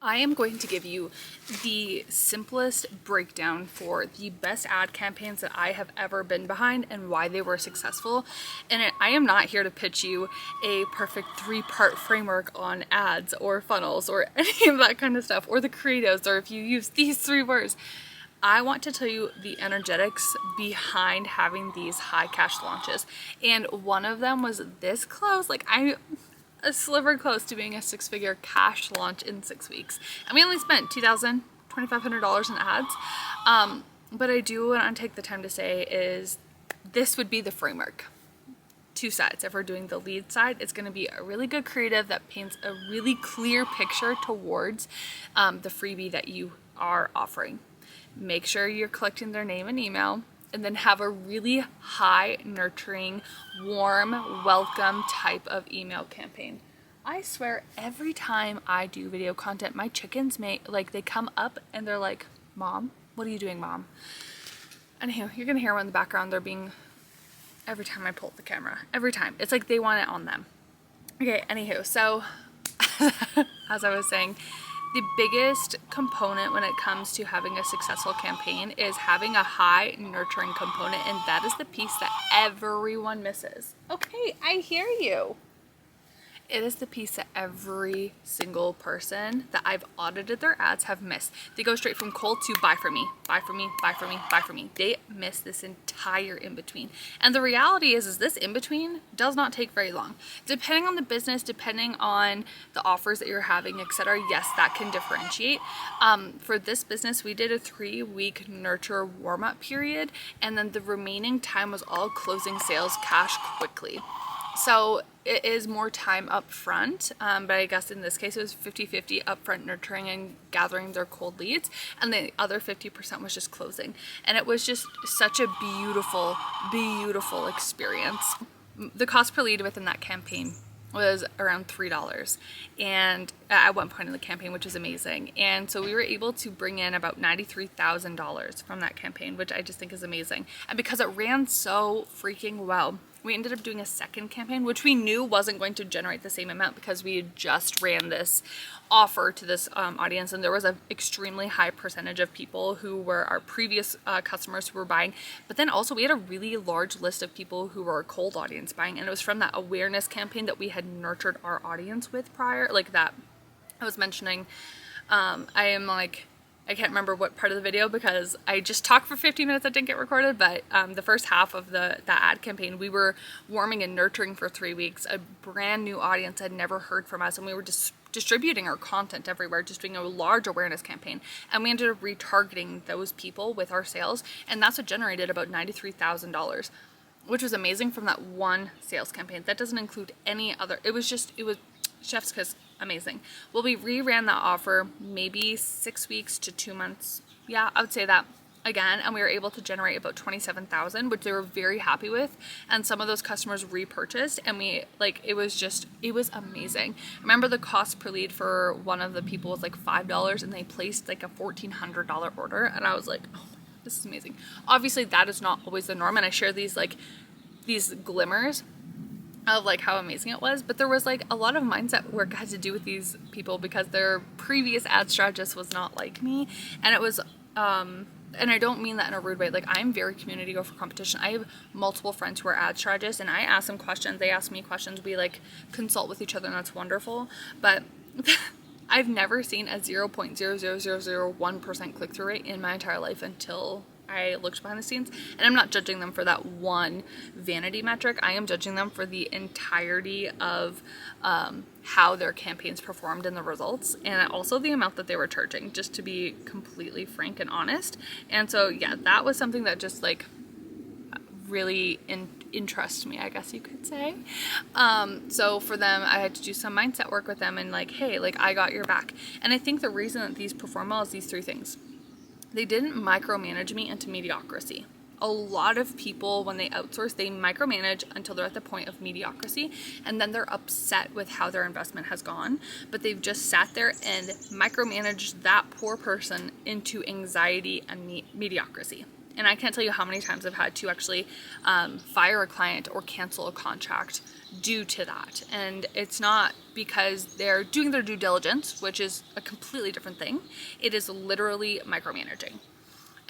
I am going to give you the simplest breakdown for the best ad campaigns that I have ever been behind and why they were successful. And I am not here to pitch you a perfect 3-part framework on ads or funnels or any of that kind of stuff, or the creatives, or if you use these 3 words. I want to tell you the energetics behind having these high cash launches. And one of them was this close. I'm a sliver close to being a 6-figure cash launch in 6 weeks. And we only spent $2,500 in ads. But I do want to take the time to say is this would be the framework. 2 sides. If we're doing the lead side, it's going to be a really good creative that paints a really clear picture towards the freebie that you are offering. Make sure you're collecting their name and email, and then have a really high nurturing, warm, welcome type of email campaign. I swear every time I do video content, my chickens they come up and they're like, "Mom, what are you doing, Mom?" Anywho, you're gonna hear them in the background. They're being, every time I pull up the camera, every time. It's like they want it on them. Okay, anywho, so as I was saying, the biggest component when it comes to having a successful campaign is having a high nurturing component, and that is the piece that everyone misses. Okay, I hear you. It is the piece that every single person that I've audited their ads have missed. They go straight from cold to buy from me, buy from me, buy from me, buy from me. They miss this entire in-between. And the reality is this in-between does not take very long. Depending on the business, depending on the offers that you're having, etc. Yes, that can differentiate. For this business, we did a 3-week nurture warm-up period, and then the remaining time was all closing sales cash quickly. So it is more time up front, but I guess in this case it was 50-50 upfront nurturing and gathering their cold leads, and the other 50% was just closing. And it was just such a beautiful, beautiful experience. The cost per lead within that campaign was around $3, and at one point in the campaign, which is amazing. And so we were able to bring in about $93,000 from that campaign, which I just think is amazing. And because it ran so freaking well, we ended up doing a second campaign, which we knew wasn't going to generate the same amount because we had just ran this offer to this audience, and there was an extremely high percentage of people who were our previous customers who were buying. But then also we had a really large list of people who were a cold audience buying, and it was from that awareness campaign that we had nurtured our audience with prior, like that I was mentioning. I can't remember what part of the video because I just talked for 15 minutes that didn't get recorded, but the first half of that ad campaign, we were warming and nurturing for 3 weeks. A brand new audience had never heard from us, and we were just distributing our content everywhere, just doing a large awareness campaign. And we ended up retargeting those people with our sales, and that's what generated about $93,000, which was amazing from that one sales campaign. That doesn't include any other. It was chef's kiss amazing. Well, we reran that offer maybe 6 weeks to 2 months. Yeah, I would say that again, and we were able to generate about $27,000, which they were very happy with. And some of those customers repurchased, and it was amazing. Remember, the cost per lead for one of the people was like $5, and they placed like a $1,400 order, and I was like, oh, this is amazing. Obviously, that is not always the norm, and I share these glimmers of how amazing it was, but there was a lot of mindset work I had to do with these people because their previous ad strategist was not like me, and it was and I don't mean that in a rude way. I'm very community over competition. I have multiple friends who are ad strategists, and I ask them questions, they ask me questions, we consult with each other, and that's wonderful. But I've never seen a 0.00001% click-through rate in my entire life until I looked behind the scenes. And I'm not judging them for that one vanity metric. I am judging them for the entirety of how their campaigns performed and the results, and also the amount that they were charging, just to be completely frank and honest. And so yeah, that was something that just really interests me, I guess you could say. So for them, I had to do some mindset work with them, and hey, I got your back. And I think the reason that these perform well is these 3 things. They didn't micromanage me into mediocrity. A lot of people, when they outsource, they micromanage until they're at the point of mediocrity, and then they're upset with how their investment has gone. But they've just sat there and micromanaged that poor person into anxiety and mediocrity. And I can't tell you how many times I've had to actually fire a client or cancel a contract due to that. And it's not because they're doing their due diligence, which is a completely different thing. It is literally micromanaging.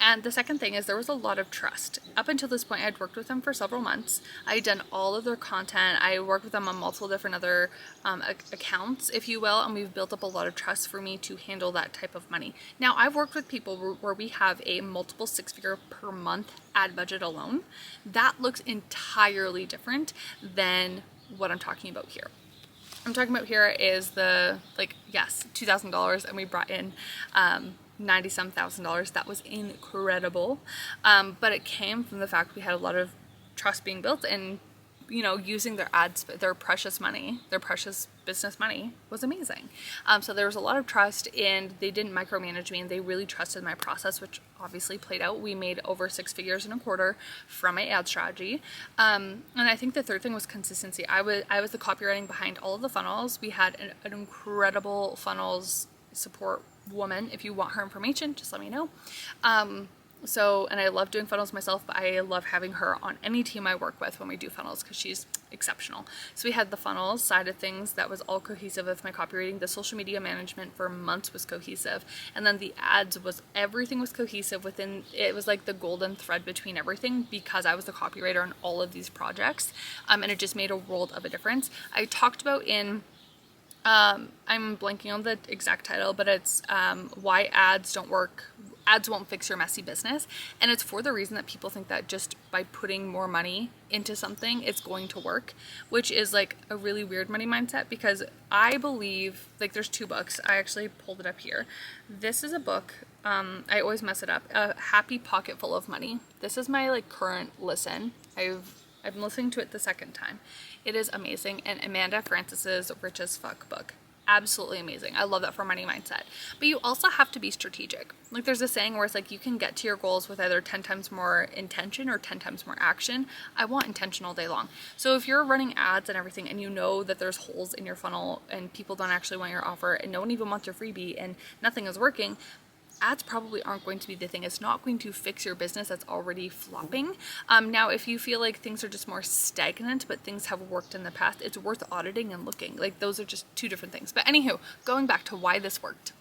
And the second thing is there was a lot of trust. Up until this point, I'd worked with them for several months. I had done all of their content. I worked with them on multiple different other accounts, if you will, and we've built up a lot of trust for me to handle that type of money. Now, I've worked with people where we have a multiple six-figure per month ad budget alone. That looks entirely different than what I'm talking about here. I'm talking about here is the, like, yes, $2,000, and we brought in $90-some thousand. That was incredible. But it came from the fact we had a lot of trust being built, and you know, using their ads, their precious money, their precious business money was amazing. So there was a lot of trust, and they didn't micromanage me, and they really trusted my process, which obviously played out. We made over 6 figures in a quarter from my ad strategy. And I think the third thing was consistency. I was the copywriting behind all of the funnels. We had an incredible funnels support woman. If you want her information, just let me know. And I love doing funnels myself, but I love having her on any team I work with when we do funnels because she's exceptional. So we had the funnels side of things that was all cohesive with my copywriting. The social media management for months was cohesive. And then the ads everything was cohesive within, it was like the golden thread between everything because I was the copywriter on all of these projects. And it just made a world of a difference. I talked about I'm blanking on the exact title, but it's why ads don't work. Ads won't fix your messy business. And it's for the reason that people think that just by putting more money into something, it's going to work, which is like a really weird money mindset, because I believe, like, there's 2 books. I actually pulled it up here. This is a book. I always mess it up. A Happy Pocket Full of Money. This is my like current listen. I've been listening to it the second time. It is amazing. And Amanda Francis's Rich as Fuck book. Absolutely amazing. I love that for money mindset. But you also have to be strategic. Like, there's a saying where it's like you can get to your goals with either 10 times more intention or 10 times more action. I want intention all day long. So if you're running ads and everything and you know that there's holes in your funnel and people don't actually want your offer and no one even wants your freebie and nothing is working, ads probably aren't going to be the thing. It's not going to fix your business that's already flopping. Now, if you feel like things are just more stagnant, but things have worked in the past, it's worth auditing and looking. Like, those are just 2 different things. But anywho, going back to why this worked.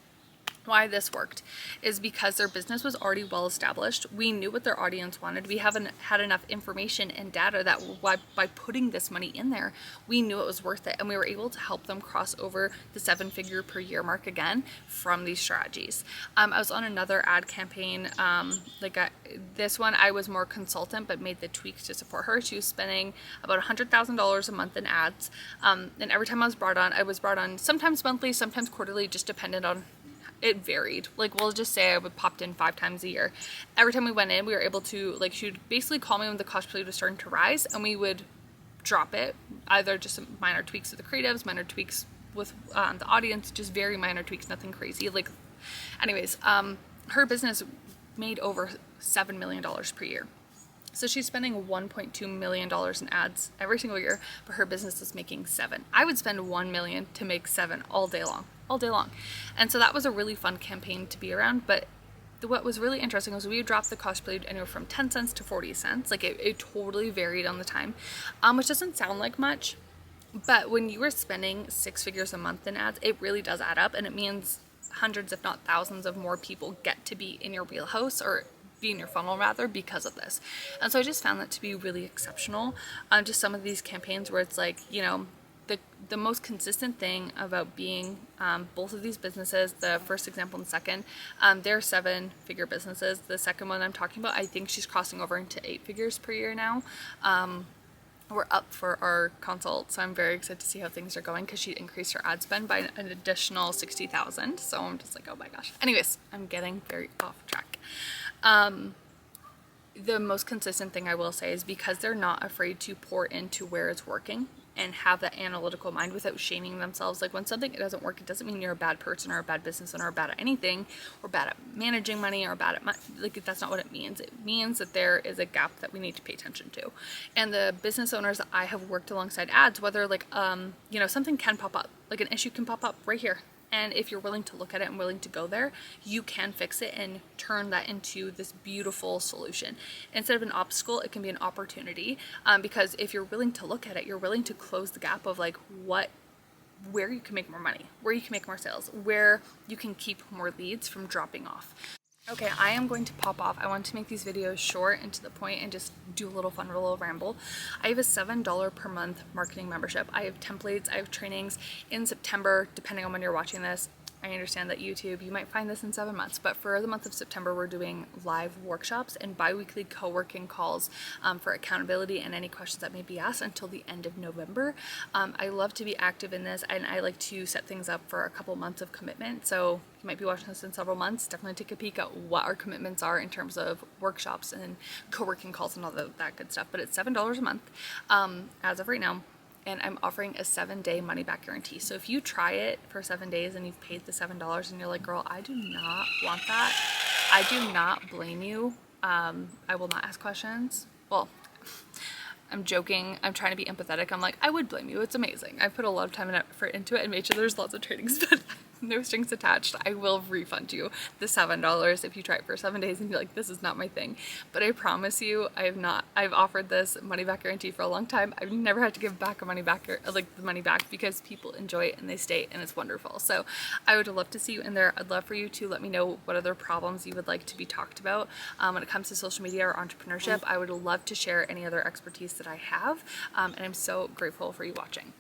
Why this worked is because their business was already well established. We knew what their audience wanted. We haven't had enough information and data that by putting this money in there, we knew it was worth it. And we were able to help them cross over the 7-figure per year mark again from these strategies. I was on another ad campaign. This one, I was more consultant, but made the tweaks to support her. She was spending about $100,000 a month in ads. And every time I was brought on sometimes monthly, sometimes quarterly, just depended on, it varied. Like, we'll just say I would popped in 5 times a year. Every time we went in, we were able to, like, she would basically call me when the cost per lead was starting to rise, and we would drop it. Either just some minor tweaks with the creatives, minor tweaks with the audience, just very minor tweaks, nothing crazy. Like, anyways, her business made over $7 million per year. So she's spending $1.2 million in ads every single year, but her business is making $7 million. I would spend $1 million to make $7 million all day long. And so that was a really fun campaign to be around. But what was really interesting was we dropped the cost per lead anywhere from 10 cents to 40 cents. Like, it totally varied on the time, which doesn't sound like much. But when you are spending 6 figures a month in ads, it really does add up. And it means hundreds, if not thousands, of more people get to be in your wheelhouse, or be in your funnel rather, because of this. And so I just found that to be really exceptional. Just some of these campaigns where it's like, you know, the most consistent thing about being both of these businesses, the first example and the second, they're 7-figure businesses. The second one I'm talking about, I think she's crossing over into 8 figures per year now. We're up for our consult, so I'm very excited to see how things are going, because she increased her ad spend by an additional $60,000. So I'm just like, oh my gosh. Anyways, I'm getting very off track. The most consistent thing I will say is because they're not afraid to pour into where it's working and have that analytical mind without shaming themselves. Like, when something doesn't work, it doesn't mean you're a bad person or a bad business owner or bad at anything, or bad at managing money, or bad at like, that's not what it means. It means that there is a gap that we need to pay attention to. And the business owners that I have worked alongside ads, whether like, you know, something can pop up, like an issue can pop up right here, And if you're willing to look at it and willing to go there, you can fix it and turn that into this beautiful solution. Instead of an obstacle, it can be an opportunity, because if you're willing to look at it, you're willing to close the gap of like where you can make more money, where you can make more sales, where you can keep more leads from dropping off. Okay, I am going to pop off. I want to make these videos short and to the point and just do a little fun, a little ramble. I have a $7 per month marketing membership. I have templates, I have trainings. In September, depending on when you're watching this, I understand that YouTube, you might find this in 7 months, but for the month of September, we're doing live workshops and bi-weekly co-working calls for accountability and any questions that may be asked until the end of November. I love to be active in this, and I like to set things up for a couple months of commitment. So you might be watching this in several months. Definitely take a peek at what our commitments are in terms of workshops and co-working calls and all that good stuff. But it's $7 a month as of right now. And I'm offering a 7-day money back guarantee. So if you try it for 7 days and you've paid the $7 and you're like, girl, I do not want that, I do not blame you. I will not ask questions. Well, I'm joking. I'm trying to be empathetic. I'm like, I would blame you. It's amazing. I put a lot of time and effort into it and made sure there's lots of trainings, but no strings attached. I will refund you the $7 if you try it for 7 days and you're like, this is not my thing. But I promise you, I've offered this money back guarantee for a long time. I've never had to give back a money back, or like the money back, because people enjoy it and they stay and it's wonderful. So I would love to see you in there. I'd love for you to let me know what other problems you would like to be talked about when it comes to social media or entrepreneurship. I would love to share any other expertise that I have, and I'm so grateful for you watching.